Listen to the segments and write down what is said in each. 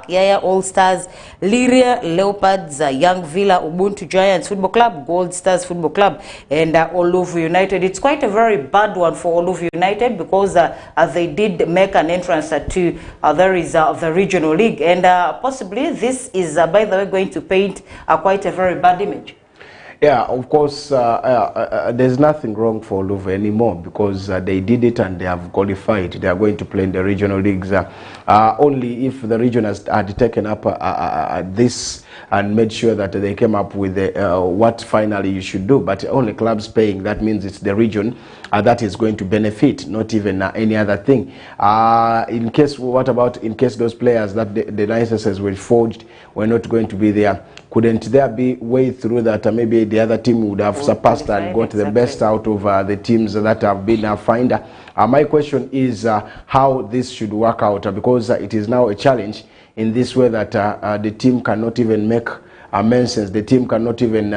Yaya All Stars, Liria Leopards, Young Villa, Ubuntu Giants Football Club, Gold Stars Football Club, and Olufu United. It's quite a very bad one for Olufu United because they did make an entrance to the regional league, and possibly this is, by the way, going to paint quite a very bad image. Yeah, of course, there's nothing wrong for Olufu anymore because they did it and they have qualified. They are going to play in the regional leagues. Only if the region had taken up this and made sure that they came up with what finally you should do. But only clubs paying, that means it's the region that is going to benefit, not even any other thing. What about in case those players that the licenses were forged were not going to be there? Couldn't there be way through that maybe the other team would have surpassed and got the best out of the teams that have been fined? My question is how this should work out, because it is now a challenge in this way that the team cannot even make mentions. The team cannot even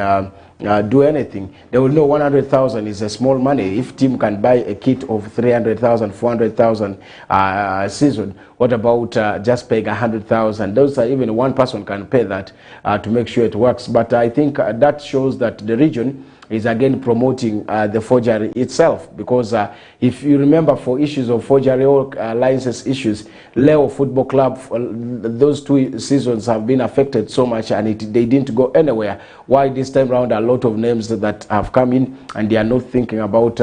do anything. They will know 100,000 is a small money. If team can buy a kit of 300,000, 400,000 season, what about just paying 100,000? Those are, even one person can pay that to make sure it works. But I think that shows that the region is again promoting the forgery itself, because if you remember, for issues of forgery or license issues, Leo Football Club, those 2 seasons have been affected so much and they didn't go anywhere. Why this time around a lot of names that have come in and they are not thinking about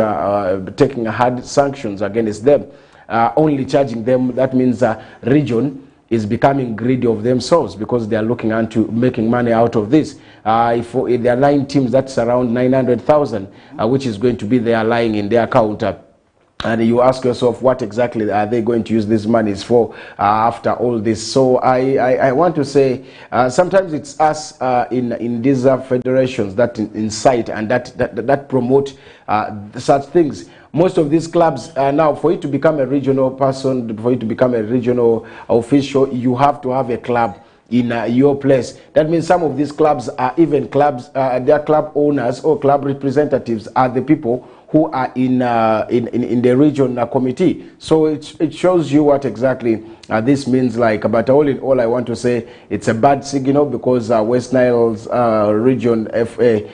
taking hard sanctions against them, only charging them? That means region is becoming greedy of themselves because they are looking into making money out of this. If there are 9 teams, that's around 900,000, which is going to be there lying in their account. And you ask yourself, what exactly are they going to use these monies for after all this? So I want to say, sometimes it's us in these federations that incite and that promote such things. Most of these clubs now, for you to become a regional person, for you to become a regional official, you have to have a club in your place. That means some of these clubs are even clubs, their club owners or club representatives are the people who are in the region committee. So it shows you what exactly this means like. But all in all, I want to say it's a bad signal because West Nile's region FA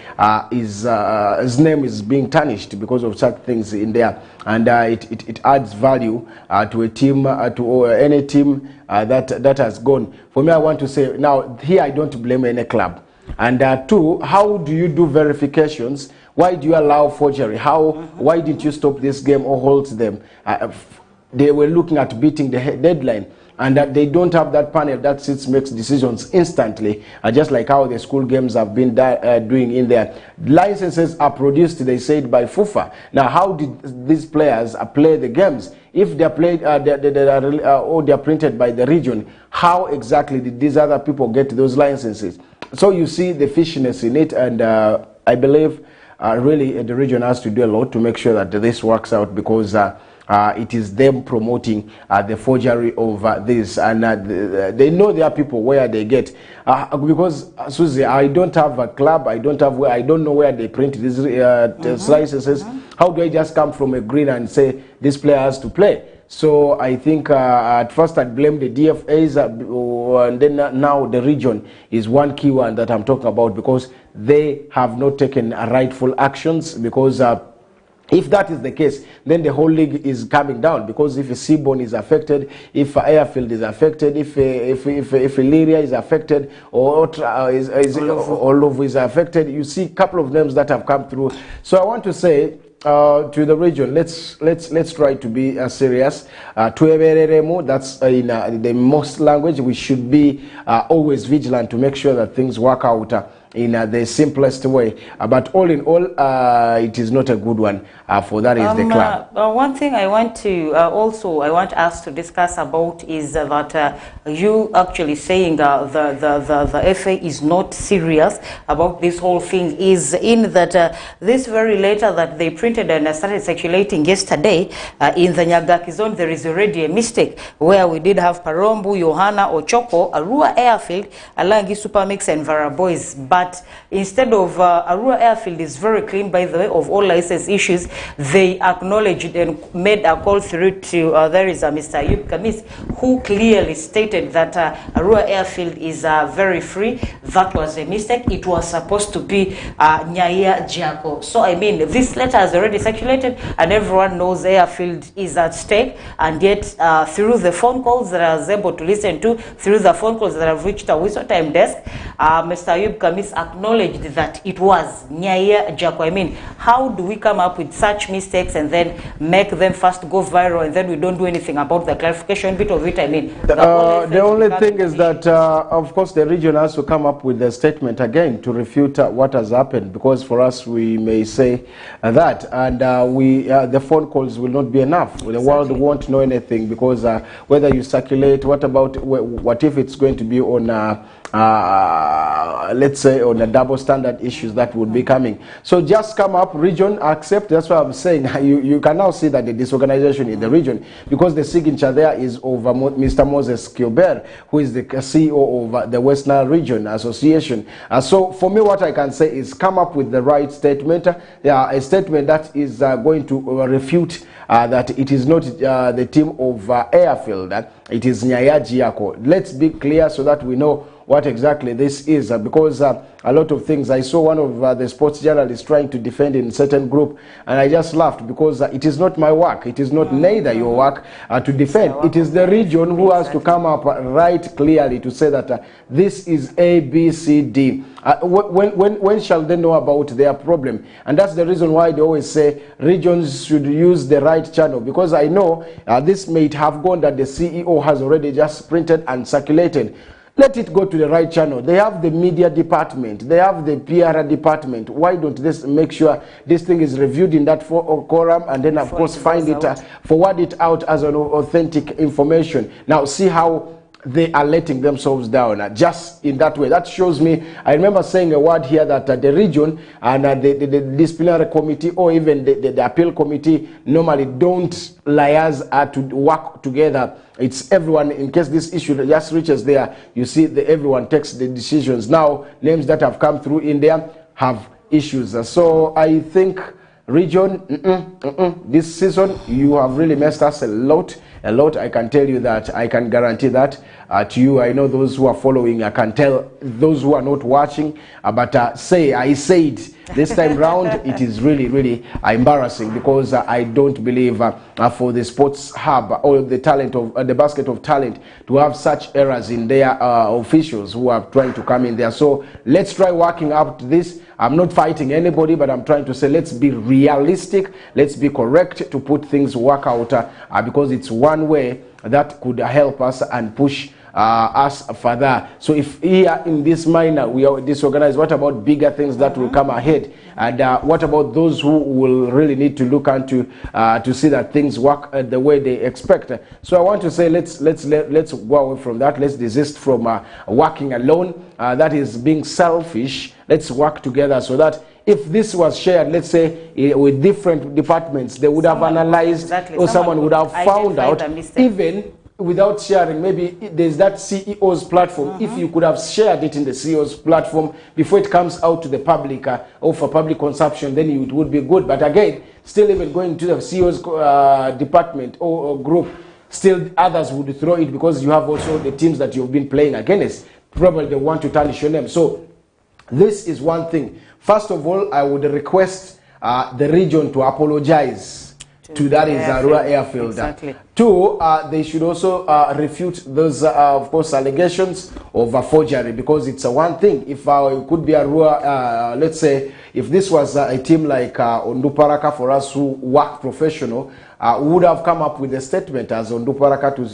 his name is being tarnished because of such things in there, and it adds value to a team, to any team that has gone. For me, I want to say now here I don't blame any club. And 2, how do you do verifications? Why do you allow forgery? Why didn't you stop this game or halt them? They were looking at beating the deadline, and that they don't have that panel that sits, makes decisions instantly, just like how the school games have been doing in there. Licenses are produced, they said, by FUFA. Now, how did these players play the games? If they're played or they're printed by the region, how exactly did these other people get those licenses? So you see the fishiness in it, and I believe really the region has to do a lot to make sure that this works out, because it is them promoting the forgery of this, and they know there are people where they get. Because Susie, I don't have a club, I don't know where they print these licenses. How do I just come from a green and say this player has to play? So I think at first I'd blame the DFAs, and then now the region is one key one that I'm talking about, because they have not taken rightful actions. Because if that is the case, then the whole league is coming down. Because if Seaborn is affected, if Airfield is affected, if Liria is affected, or Olufu is affected, you see a couple of names that have come through. So I want to say, to the region, let's try to be serious. That's in the most language. We should be always vigilant to make sure that things work out in the simplest way. But all in all, it is not a good one for that is the club. One thing I want to I want us to discuss about is that you actually saying the FA is not serious about this whole thing, is in that this very letter that they printed and started circulating yesterday in the Nyagaki zone, there is already a mistake where we did have Parombu, Yohana, Ochoko, Arua Airfield, Alangi Supermix and Vara Boys but instead of Arua Airfield is very clean, by the way, of all license issues. They acknowledged and made a call through to there is Mr. Ayub Kamis, who clearly stated that Arua Airfield is very free. That was a mistake. It was supposed to be Nyaya Jako. So I mean, this letter has already circulated and everyone knows Airfield is at stake, and yet through the phone calls that I was able to listen to, through the phone calls that I've reached a Whistle Time desk, Mr. Ayub Kamis acknowledged that it was Nyaya Jako. I mean, how do we come up with such mistakes and then make them first go viral and then we don't do anything about the clarification bit of it? I mean, the only thing is that, of course, the region has to come up with a statement again to refute what has happened, because for us, we may say that, and the phone calls will not be enough. The world won't know anything, because whether you circulate, what if it's going to be on let's say on a double standard issues that would be coming. So just come up, region, accept. That's what I'm saying. You can now see that the disorganization in the region, because the signature there is over Mr. Moses Kilber, who is the CEO of the West Nile Region Association. So for me, what I can say is come up with the right statement, a statement that is going to refute that it is not the team of Airfield, it is Nyaya Jako. Let's be clear so that we know what exactly this is, because a lot of things, I saw one of the sports journalists trying to defend in a certain group, and I just laughed, because it is not my work, it is not neither your work to defend. It is the region who has to come up right clearly to say that this is A, B, C, D. When shall they know about their problem? And that's the reason why they always say regions should use the right channel, because I know this may have gone that the CEO has already just printed and circulated. Let it go to the right channel. They have the media department. They have the PR department. Why don't they make sure this thing is reviewed in that forum, and then, of course, find it, forward it out as an authentic information. Now, see how they are letting themselves down just in that way. That shows me, I remember saying a word here that the region and the disciplinary committee, or even the appeal committee, normally don't liars to work together. It's everyone, in case this issue just reaches there, you see everyone takes the decisions. Now, names that have come through in there have issues. So I think region, this season, you have really messed us a lot. I can tell you that. I can guarantee that to you. I know those who are following. I can tell those who are not watching. But I said this time round, it is really, really embarrassing, because I don't believe for the sports hub or the talent of the basket of talent to have such errors in their officials who are trying to come in there. So let's try working out this. I'm not fighting anybody, but I'm trying to say let's be realistic, let's be correct to put things work out, because it's one way that could help us and push us further. So if here in this minor we are disorganized, what about bigger things that will come ahead? And what about those who will really need to look into to see that things work the way they expect? So I want to say let's go away from that. Let's desist from working alone. That is being selfish. Let's work together, so that if this was shared, let's say, with different departments, they would have analyzed, or someone would have found out, even without sharing. Maybe there's that CEO's platform. If you could have shared it in the CEO's platform before it comes out to the public or for public consumption, then it would be good. But again, still even going to the CEO's department or group, still others would throw it, because you have also the teams that you've been playing against. Probably they want to tarnish your name. So this is one thing. First of all, I would request the region to apologize to that is Arua Airfield. Exactly. Two, they should also refute those, of course, allegations of forgery, because it's one thing. If it could be Arua, let's say, if this was a team like Onduparaka, for us who work professional, would have come up with a statement as Onduparaka to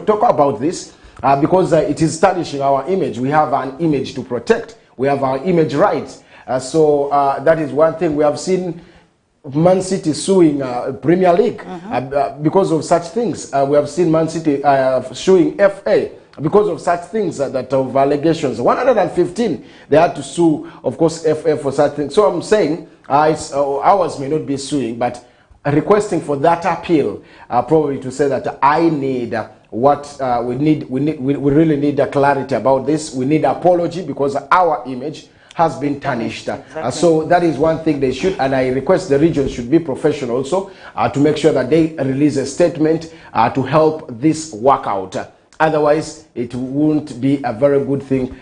talk about this. Because it is tarnishing our image. We have an image to protect. We have our image rights. So that is one thing. We have seen Man City suing Premier League because of such things. We have seen Man City suing FA because of such things, that of allegations. 115, they had to sue, of course, FA for such things. So I'm saying ours may not be suing, but requesting for that appeal, probably to say that I need what we really need a clarity about this. We need apology because our image has been tarnished. Exactly. So that is one thing they should, and I request the region should be professional also to make sure that they release a statement to help this work out. Otherwise, it won't be a very good thing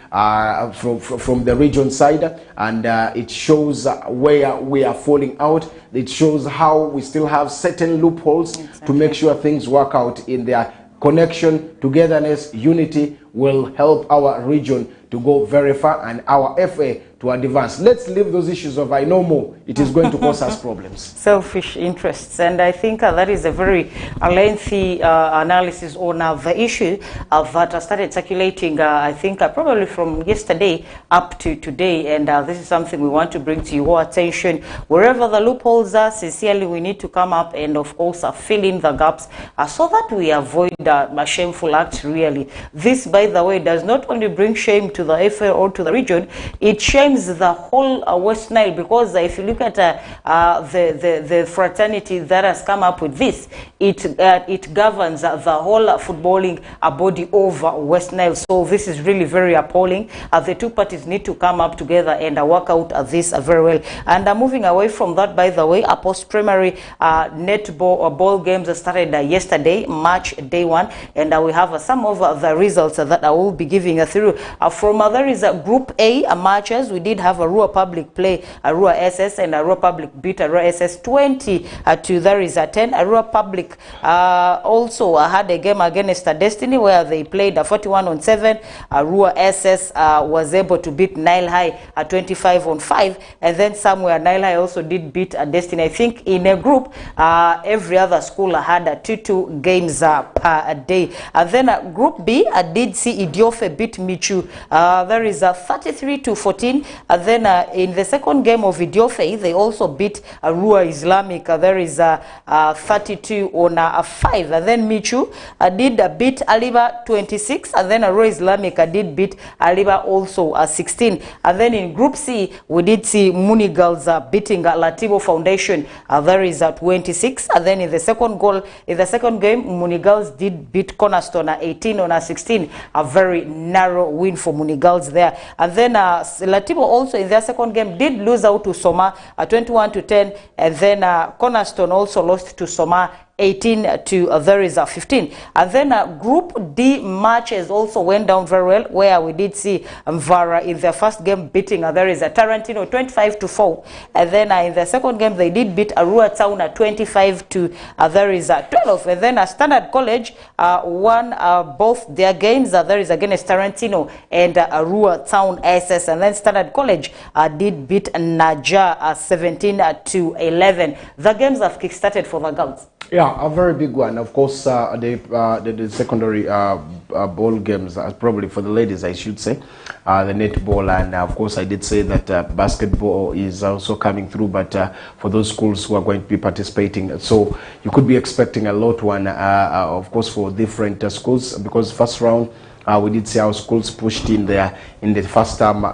from the region side, and it shows where we are falling out. It shows how we still have certain loopholes to make sure things work out in their connection, togetherness, unity will help our region to go very far and our FA to advance. Let's leave those issues of I know more. It is going to cause us problems. Selfish interests, and I think that is a very lengthy analysis on the issue that started circulating, I think probably from yesterday up to today, and this is something we want to bring to your attention. Wherever the loopholes are, sincerely, we need to come up and, of course, fill in the gaps so that we avoid a shameful act, really. This, by the way, does not only bring shame to the FA or to the region, it shames the whole West Nile, because if you look at the fraternity that has come up with this, it governs the whole footballing body over West Nile. So this is really very appalling. The two parties need to come up together and work out this very well. And moving away from that, by the way, post-primary netball ball games started yesterday, March day 1, and we have some of the results that I will be giving through. From there is Group A matches. We did have Arua Public play Arua SS, and Arua Public beat Arua SS 20 to there is 10. Arua Public also had a game against Destiny where they played 41-7. Arua SS was able to beat Nile High 25-5, and then somewhere Nile High also did beat Destiny. I think in a group every other school had 2 games per day. And then Group B did see Idiofe beat Michu. There is 33-14. And then in the second game of Idiofe, they also beat Arua Islamic. There is 32-5. And then Michu did beat Aliba 26. And then Arua Islamic did beat Aliba also 16. And then in Group C, we did see Muni Girls beating Latibo Foundation. There is 26. And then in the second game, Muni Girls did beat Cornerstone 18-16. A very narrow win for Muni Girls there. And then Latibo also in their second game did lose out to Soma 21-10. And then Cornerstone also lost to Soma 18 to there is 15. And then Group D matches also went down very well, where we did see Mvara in their first game beating there is Tarantino 25-4. And then in the second game they did beat Arua Town 25 to there is 12. And then Standard College won both their games. There is against Tarantino and Arua Town SS. And then Standard College did beat Naja 17-11. The games have kick-started for the girls. Yeah, a very big one. Of course, the secondary ball games, probably for the ladies, I should say, the netball, and of course, I did say that basketball is also coming through, but for those schools who are going to be participating, so you could be expecting a lot one, of course, for different schools, because first round, we did see our schools pushed in there in the first term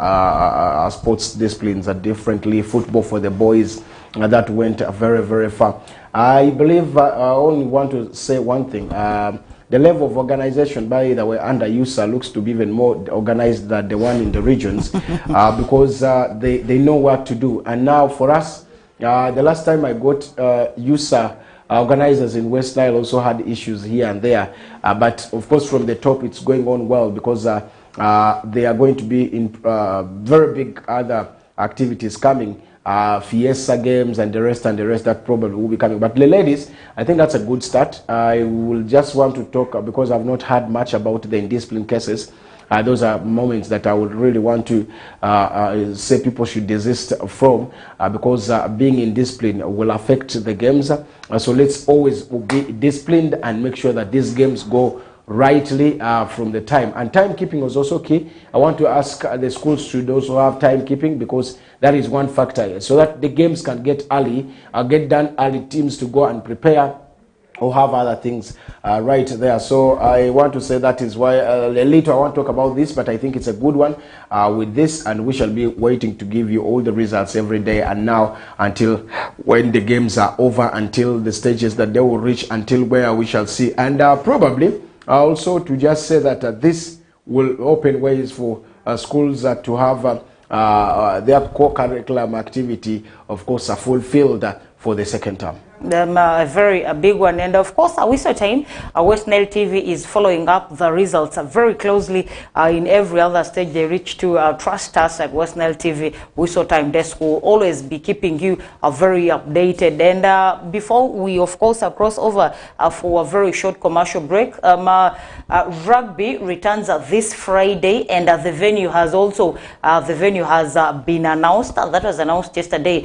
sports disciplines differently. Football for the boys, that went very, very far. I believe I only want to say one thing. The level of organization, by the way, under USA looks to be even more organized than the one in the regions because they know what to do. And now for us, the last time I got USA organizers in West Nile also had issues here and there. But of course, from the top, it's going on well because they are going to be in very big other activities coming. Fiesta games and the rest that probably will be coming. But the ladies, I think that's a good start. I will just want to talk because I've not heard much about the indiscipline cases. Those are moments that I would really want to say people should desist from because being in discipline will affect the games. So let's always be disciplined and make sure that these games go rightly from the time. And timekeeping was also key. I want to ask the schools should also have timekeeping because that is one factor, so that the games can get early, get done early, teams to go and prepare or have other things right there. So I want to say that is why later I want to talk about this, but I think it's a good one with this, and we shall be waiting to give you all the results every day and now until when the games are over, until the stages that they will reach, until where we shall see. And probably Also, to just say that this will open ways for schools to have their core curriculum activity, of course, fulfilled for the second term. A big one. And of course, Awiso Time, West Nile TV is following up the results very closely in every other stage they reach to. Trust us at West Nile TV. Awiso Time desk will always be keeping you very updated. And before we, of course, cross over for a very short commercial break, rugby returns this Friday, and the venue has also been announced. That was announced yesterday.